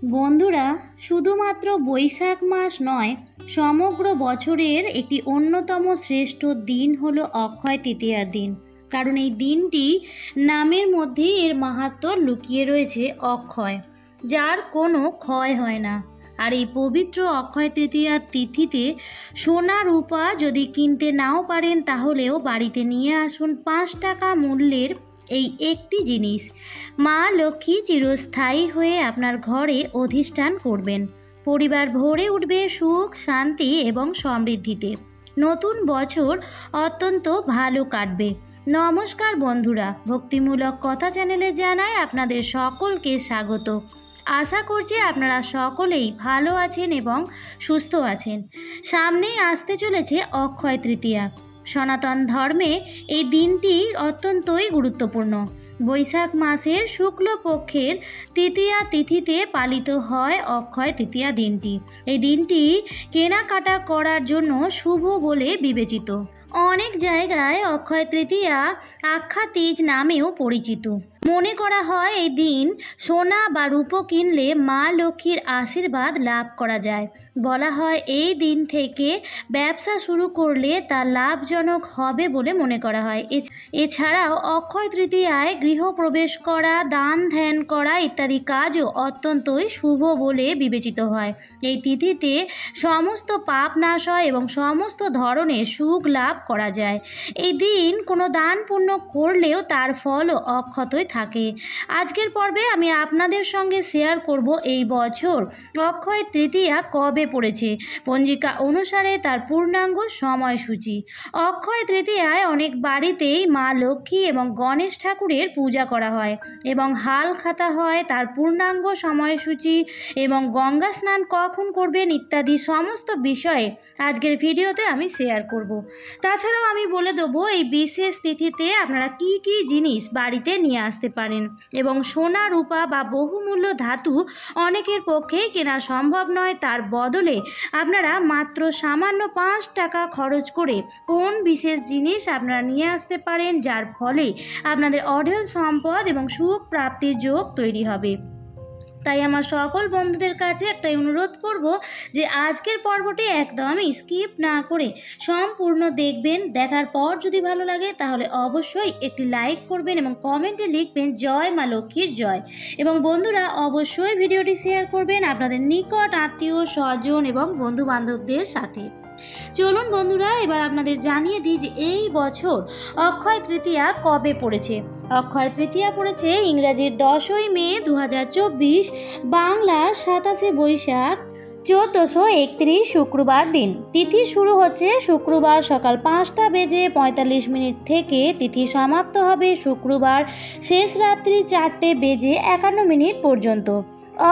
বন্ধুরা, শুধুমাত্র বৈশাখ মাস নয়, সমগ্র বছরের একটি অন্যতম শ্রেষ্ঠ দিন হলো অক্ষয় তৃতীয়ার দিন। কারণ এই দিনটি নামের মধ্যেই এর মাহাত্ম্য লুকিয়ে রয়েছে। অক্ষয়, যার কোনো ক্ষয় হয় না। আর এই পবিত্র অক্ষয় তৃতীয়ার তিথিতে সোনা রূপা যদি কিনতে নাও পারেন, তাহলেও বাড়িতে নিয়ে আসুন 5 টাকা মূল্যের এই একটি জিনিস। মা লক্ষ্মী চিরস্থায়ী হয়ে আপনার ঘরে অধিষ্ঠান করবেন। পরিবার ভরে উঠবে সুখ, শান্তি এবং সমৃদ্ধিতে। নতুন বছর অত্যন্ত ভালো কাটবে। নমস্কার বন্ধুরা, ভক্তিমূলক কথা চ্যানেলে জানাই আপনাদের সকলকে স্বাগত। আশা করছি আপনারা সকলেই ভালো আছেন এবং সুস্থ আছেন। সামনেই আসতে চলেছে অক্ষয় তৃতীয়া। সনাতন ধর্মে এই দিনটি অত্যন্তই গুরুত্বপূর্ণ। বৈশাখ মাসের শুক্লপক্ষের তৃতীয়া তিথিতে পালিত হয় অক্ষয় তৃতীয়া দিনটি। এই দিনটি কেনাকাটা করার জন্য শুভ বলে বিবেচিত। অনেক জায়গায় অক্ষয় তৃতীয়া আখ্যা তীজ নামেও পরিচিত। মনে করা হয় এই দিন সোনা বা রূপো কিনলে মা লক্ষ্মীর আশীর্বাদ লাভ করা যায়। বলা হয় এই দিন থেকে ব্যবসা শুরু করলে তা লাভজনক হবে বলে মনে করা হয়। এছাড়াও অক্ষয় তৃতীয়ায় গৃহপ্রবেশ করা, দান ধ্যান করা ইত্যাদি কাজও অত্যন্তই শুভ বলে বিবেচিত হয়। এই তিথিতে সমস্ত পাপ নাশ হয় এবং সমস্ত ধরনের সুখ লাভ করা যায়। এই দিন কোনো দান পুণ্য করলেও তার ফলও অক্ষতই থাকে। আজকের পর্বে আমি আপনাদের সঙ্গে শেয়ার করব এই বছর অক্ষয় তৃতীয়া কবে পড়েছে, পঞ্জিকা অনুসারে তার পূর্ণাঙ্গ সময়সূচি। অক্ষয় তৃতীয়ায় অনেক বাড়িতেই মা লক্ষ্মী এবং গণেশ ঠাকুরের পূজা করা হয় এবং হাল খাতা হয় তার পূর্ণাঙ্গ সময়সূচি এবং গঙ্গা স্নান কখন করবেন ইত্যাদি সমস্ত বিষয়ে আজকের ভিডিওতে আমি শেয়ার করব। তাছাড়াও আমি বলে দেবো এই বিশেষ তিথিতে আপনারা কি কি জিনিস বাড়িতে নিয়ে আসতে পারেন এবং সোনা রূপা বা বহুমূল্য ধাতু অনেকের পক্ষেই কেনা সম্ভব নয়, তার বদলে আপনারা মাত্র সামান্য 5 টাকা খরচ করে কোন বিশেষ জিনিস আপনারা নিয়ে আসতে পারেন, যার ফলে আপনাদের অঢেল সম্পদ এবং সুখ প্রাপ্তির যোগ তৈরি হবে। তাই আমার সকল বন্ধুদের কাছে একটাই অনুরোধ করব যে আজকের পর্বটি একদমই স্কিপ না করে সম্পূর্ণ দেখবেন। দেখার পর যদি ভালো লাগে তাহলে অবশ্যই একটি লাইক করবেন এবং কমেন্টে লিখবেন জয় মা লক্ষ্মীর জয়। এবং বন্ধুরা অবশ্যই ভিডিওটি শেয়ার করবেন আপনাদের নিকট আত্মীয় স্বজন এবং বন্ধু বান্ধবদের সাথে। চলুন বন্ধুরা, এবার আপনাদের জানিয়ে দিই যে এই বছর অক্ষয় তৃতীয়া কবে পড়েছে। অক্ষয় তৃতীয়া পড়েছে ইংরাজির 10ই মে 2024, বাংলার 27শে বৈশাখ 1431 শুক্রবার দিন। তিথি শুরু হচ্ছে শুক্রবার সকাল 5:45 থেকে। তিথি সমাপ্ত হবে শুক্রবার শেষ রাত্রি 4:51 পর্যন্ত।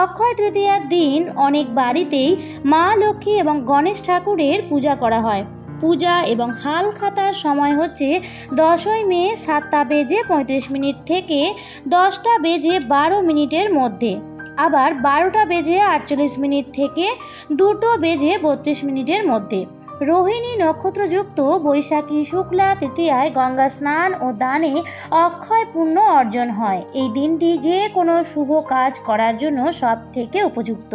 অক্ষয় তৃতীয়ার দিন অনেক বাড়িতেই মা লক্ষ্মী এবং গণেশ ঠাকুরের পূজা করা হয়। পূজা এবং হাল খাতার সময় হচ্ছে 10ই মে 7:35 থেকে 10:12 মধ্যে, আবার 12:48 থেকে 2:32 মধ্যে। রোহিণী নক্ষত্রযুক্ত বৈশাখী শুক্লা তৃতীয়ায় গঙ্গা স্নান ও দানে অক্ষয় পুণ্য অর্জন হয়। এই দিনটি যে কোনো শুভ কাজ করার জন্য সব থেকে উপযুক্ত।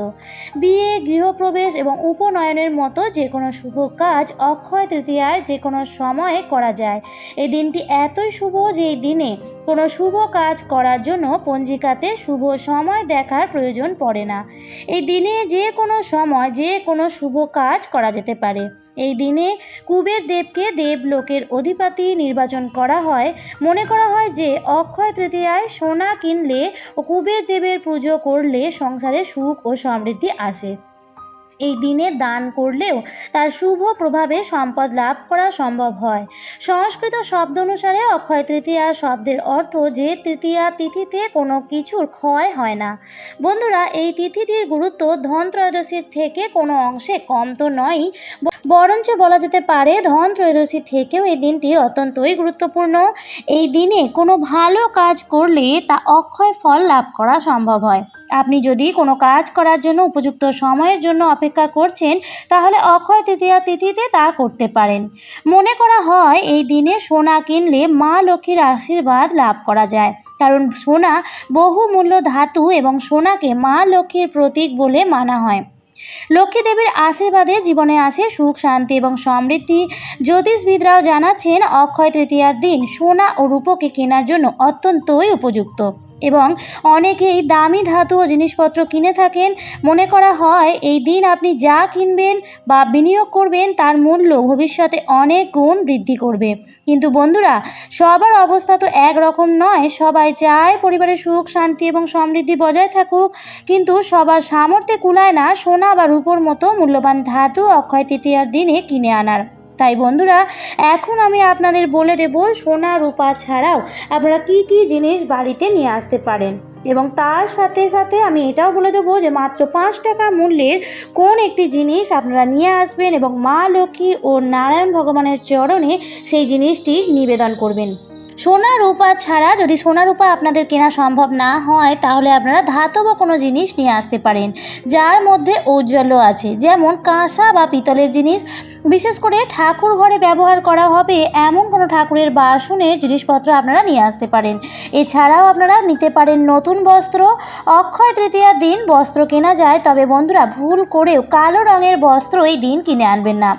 বিয়ে, গৃহপ্রবেশ এবং উপনয়নের মতো যে কোনো শুভ কাজ অক্ষয় তৃতীয়ায় যে কোনো সময়ে করা যায়। এই দিনটি এতই শুভ যে এই দিনে কোনো শুভ কাজ করার জন্য পঞ্জিকাতে শুভ সময় দেখার প্রয়োজন পড়ে না। এই দিনে যে কোনো সময় যে কোনো শুভ কাজ করা যেতে পারে। এই দিনে কুবের দেবকে দেবলোকের অধিপতি নির্বাচন করা হয়। মনে করা হয় যে অক্ষয় তৃতীয়ায় সোনা কিনলে ও কুবের দেবের পুজো করলে সংসারে সুখ ও সমৃদ্ধি আসে। এই দিনে দান করলেও তার শুভ প্রভাবে সম্পদ লাভ করা সম্ভব হয়। সংস্কৃত শব্দ অনুসারে অক্ষয় তৃতীয়া শব্দের অর্থ যে তৃতীয়া তিথিতে কোনো কিছুর ক্ষয় হয় না। বন্ধুরা, এই তিথিটির গুরুত্ব ধন ত্রয়োদশীর থেকে কোনো অংশে কম তো নয়ই, বরঞ্চ বলা যেতে পারে ধন ত্রয়োদশী থেকেও এই দিনটি অত্যন্তই গুরুত্বপূর্ণ। এই দিনে কোনো ভালো কাজ করলে তা অক্ষয় ফল লাভ করা সম্ভব হয়। আপনি যদি কোনো কাজ করার জন্য উপযুক্ত সময়ের জন্য অপেক্ষা করছেন, তাহলে অক্ষয় তৃতীয়া তিথিতে তা করতে পারেন। মনে করা হয় এই দিনে সোনা কিনলে মা লক্ষ্মীর আশীর্বাদ লাভ করা যায়, কারণ সোনা বহুমূল্য ধাতু এবং সোনাকে মা লক্ষ্মীর প্রতীক বলে মানা হয়। লক্ষ্মী দেবীর আশীর্বাদে জীবনে আসে সুখ, শান্তি এবং সমৃদ্ধি। জ্যোতিষবিদরাও জানাচ্ছেন অক্ষয় তৃতীয়ার দিন সোনা ও রূপোকে কেনার জন্য অত্যন্তই উপযুক্ত, এবং অনেকেই দামি ধাতু ও জিনিসপত্র কিনে থাকেন। মনে করা হয় এই দিন আপনি যা কিনবেন বা বিনিয়োগ করবেন তার মূল্য ভবিষ্যতে অনেক গুণ বৃদ্ধি করবে। কিন্তু বন্ধুরা, সবার অবস্থা তো একরকম নয়। সবাই চায় পরিবারে সুখ, শান্তি এবং সমৃদ্ধি বজায় থাকুক, কিন্তু সবার সামর্থ্যে কুলায় না সোনা বা রূপোর মতো মূল্যবান ধাতু অক্ষয় তৃতীয়ার দিনে কিনে আনার। তাই বন্ধুরা, এখন আমি আপনাদের বলে দেব সোনা রূপা ছাড়াও আপনারা কি কি জিনিস বাড়িতে নিয়ে আসতে পারেন, এবং তার সাথে সাথে আমি এটাও বলে দেবো যে মাত্র 5 টাকা মূল্যের কোন একটি জিনিস আপনারা নিয়ে আসবেন এবং মা লক্ষ্মী ও নারায়ণ ভগবানের চরণে সেই জিনিসটি নিবেদন করবেন। সোনা রূপা ছাড়া যদি সোনা রূপা আপনাদের কেনা সম্ভব না হয়, তাহলে আপনারা ধাতব কোনো জিনিস নিয়ে আসতে পারেন যার মধ্যে ঔজ্জ্বল্য আছে, যেমন কাঁসা বা পিতলের জিনিস। বিশেষ করে ঠাকুর ঘরে ব্যবহার করা হবে এমন কোনো ঠাকুরের বাসনের জিনিসপত্র আপনারা নিয়ে আসতে পারেন। এছাড়াও আপনারা নিতে পারেন নতুন বস্ত্র। অক্ষয় তৃতীয়ার দিন বস্ত্র কেনা যায়, তবে বন্ধুরা ভুল করেও কালো রঙের বস্ত্র এই দিন কিনে আনবেন না।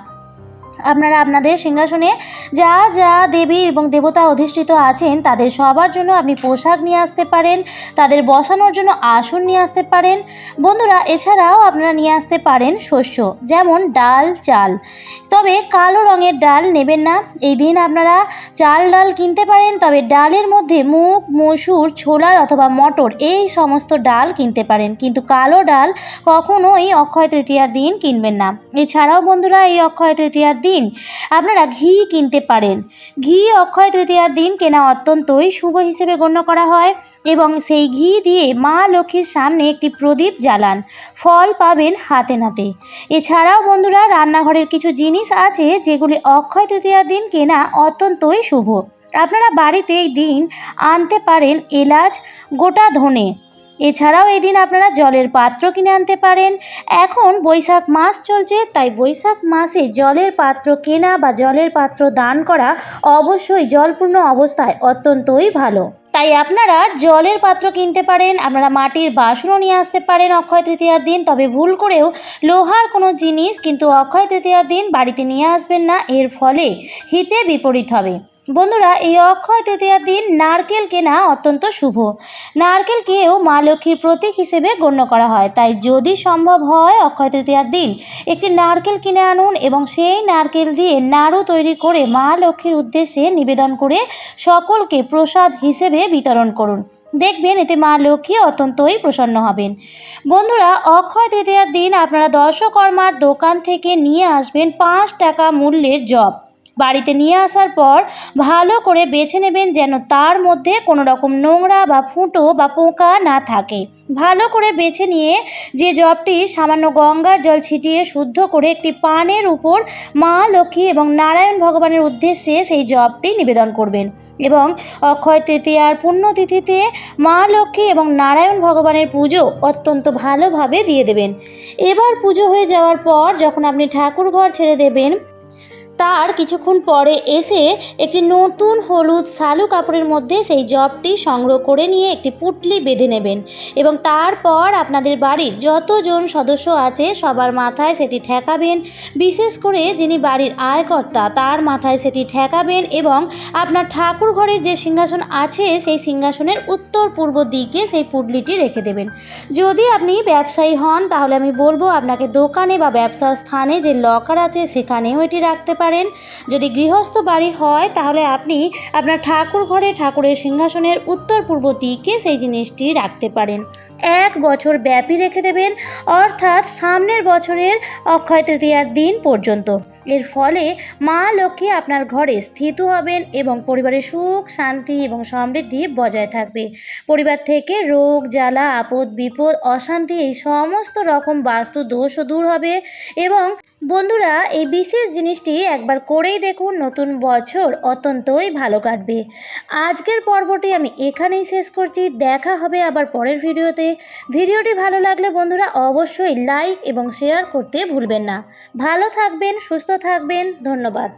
আপনারা আপনাদের সিংহাসনে যা যা দেবী এবং দেবতা অধিষ্ঠিত আছেন তাদের সবার জন্য আপনি পোশাক নিয়ে আসতে পারেন, তাদের বসানোর জন্য আসন নিয়ে আসতে পারেন। বন্ধুরা, এছাড়াও আপনারা নিয়ে আসতে পারেন শস্য, যেমন ডাল, চাল। তবে কালো রঙের ডাল নেবেন না। এই দিন আপনারা চাল ডাল কিনতে পারেন, তবে ডালের মধ্যে মুগ, মসুর, ছোলার অথবা মটর এই সমস্ত ডাল কিনতে পারেন, কিন্তু কালো ডাল কখনোই অক্ষয় তৃতীয়ার দিন কিনবেন না। এছাড়াও বন্ধুরা, এই অক্ষয় তৃতীয়ার দিন আপনারা ঘি কিনতে পারেন। ঘি অক্ষয় তৃতীয়ার দিন কেনা অত্যন্তই শুভ হিসেবে গণ্য করা হয়, এবং সেই ঘি দিয়ে মা লক্ষ্মীর সামনে একটি প্রদীপ জ্বালান, ফল পাবেন হাতে নাতে। এছাড়াও বন্ধুরা, রান্নাঘরের কিছু জিনিস আছে যেগুলি অক্ষয় তৃতীয়ার দিন কেনা অত্যন্তই শুভ। আপনারা বাড়িতে এই দিন আনতে পারেন এলাচ, গোটা ধনে। এছাড়াও এই দিন আপনারা জলের পাত্র কিনে আনতে পারেন। এখন বৈশাখ মাস চলছে, তাই বৈশাখ মাসে জলের পাত্র কেনা বা জলের পাত্র দান করা অবশ্যই জলপূর্ণ অবস্থায় অত্যন্তই ভালো। তাই আপনারা জলের পাত্র কিনতে পারেন। আপনারা মাটির বাসনও নিয়ে আসতে পারেন অক্ষয় তৃতীয়ার দিন, তবে ভুল করেও লোহার কোনো জিনিস কিন্তু অক্ষয় তৃতীয়ার দিন বাড়িতে নিয়ে আসবেন না, এর ফলে হিতে বিপরীত হবে। বন্ধুরা, এই অক্ষয় তৃতীয়ার দিন নারকেল কেনা অত্যন্ত শুভ। নারকেলকেও মা লক্ষ্মীর প্রতীক হিসেবে গণ্য করা হয়, তাই যদি সম্ভব হয় অক্ষয় তৃতীয়ার দিন একটি নারকেল কিনে আনুন এবং সেই নারকেল দিয়ে নাড়ু তৈরি করে মা লক্ষ্মীর উদ্দেশ্যে নিবেদন করে সকলকে প্রসাদ হিসেবে বিতরণ করুন। দেখবেন এতে মা লক্ষ্মী অত্যন্তই প্রসন্ন হবেন। বন্ধুরা, অক্ষয় তৃতীয়ার দিন আপনারা দশকর্মার দোকান থেকে নিয়ে আসবেন 5 টাকা মূল্যের জব। বাড়িতে নিয়ে আসার পর ভালো করে বেছে নেবেন যেন তার মধ্যে কোনো রকম নোংরা বা ফুটো বা পোকা না থাকে। ভালো করে বেছে নিয়ে যে জবটি সামান্য গঙ্গার জল ছিটিয়ে শুদ্ধ করে একটি পানের উপর মা লক্ষ্মী এবং নারায়ণ ভগবানের উদ্দেশ্যে সেই জবটি নিবেদন করবেন, এবং অক্ষয় তৃতীয়ার পুণ্যতিথিতে মা লক্ষ্মী এবং নারায়ণ ভগবানের পুজো অত্যন্ত ভালোভাবে দিয়ে দেবেন। এবার পুজো হয়ে যাওয়ার পর যখন আপনি ঠাকুর ঘর ছেড়ে দেবেন, তার কিছুক্ষণ পরে এসে একটি নতুন হলুদ শালু কাপড়ের মধ্যে সেই জবটি সংগ্রহ করে নিয়ে একটি পুঁটলি বেঁধে নেবেন, এবং তারপর আপনাদের বাড়ির যতজন সদস্য আছে সবার মাথায় সেটি ঠেকাবেন। বিশেষ করে যিনি বাড়ির আয়কর্তা তার মাথায় সেটি ঠেকাবেন, এবং আপনার ঠাকুর ঘরের যে সিংহাসন আছে সেই সিংহাসনের উত্তর পূর্ব দিকে সেই পুঁটলিটি রেখে দেবেন। যদি আপনি ব্যবসায়ী হন তাহলে আমি বলবো আপনাকে দোকানে বা ব্যবসার স্থানে যে লকার আছে সেখানেও এটি রাখতে পারেন। যদি গৃহস্থ বাড়ি হয় তাহলে আপনি আপনার ঠাকুর ঘরে ঠাকুরের সিংহাসনের উত্তর পূর্ব দিকে সেই জিনিসটি রাখতে পারেন। 1 বছর ব্যাপী রেখে দেবেন, অর্থাৎ সামনের বছরের অক্ষয় তৃতীয়ার দিন পর্যন্ত। এর ফলে মা লক্ষ্মী আপনার ঘরে স্থিত হবেন এবং পরিবারে সুখ, শান্তি এবং সমৃদ্ধি বজায় থাকবে। পরিবার থেকে রোগ, জ্বালা, আপদ, বিপদ, অশান্তি এই সমস্ত রকম বাস্তু দোষও দূর হবে, এবং বন্ধুরা, এই বিশেষ জিনিসটি একবার করেই দেখুন, নতুন বছর অত্যন্তই ভালো কাটবে। আজকের পর্বটি আমি এখানেই শেষ করছি। দেখা হবে আবার পরের ভিডিওতে। ভিডিওটি ভালো লাগলে বন্ধুরা অবশ্যই লাইক এবং শেয়ার করতে ভুলবেন না। ভালো থাকবেন, সুস্থ থাকবেন। ধন্যবাদ।